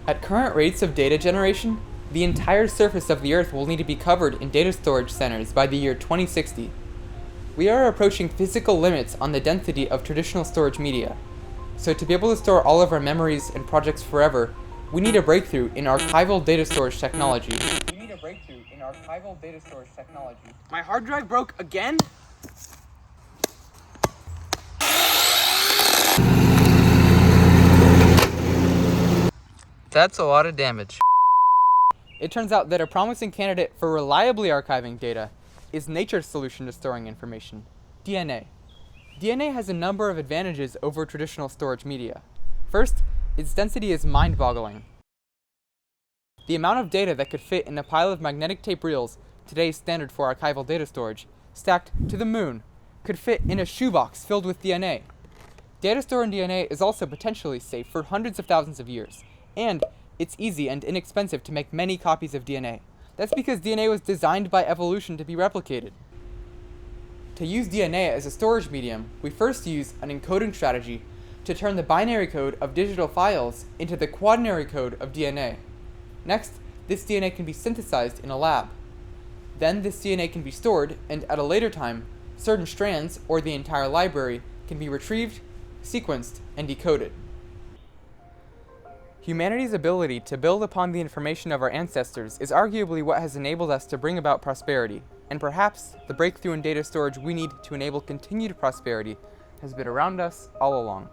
At current rates of data generation, the entire surface of the Earth will need to be covered in data storage centers by the year 2060. We are approaching physical limits on the density of traditional storage media. So to be able to store all of our memories and projects forever, we need a breakthrough in archival data storage technology. My hard drive broke again? That's a lot of damage. It turns out that a promising candidate for reliably archiving data is nature's solution to storing information, DNA. DNA has a number of advantages over traditional storage media. First, its density is mind-boggling. The amount of data that could fit in a pile of magnetic tape reels, today's standard for archival data storage, stacked to the moon, could fit in a shoebox filled with DNA. Data stored in DNA is also potentially safe for hundreds of thousands of years, and it's easy and inexpensive to make many copies of DNA. That's because DNA was designed by evolution to be replicated. To use DNA as a storage medium, we first use an encoding strategy to turn the binary code of digital files into the quaternary code of DNA. Next, this DNA can be synthesized in a lab. Then this DNA can be stored, and at a later time, certain strands, or the entire library, can be retrieved, sequenced, and decoded. Humanity's ability to build upon the information of our ancestors is arguably what has enabled us to bring about prosperity, and perhaps the breakthrough in data storage we need to enable continued prosperity has been around us all along.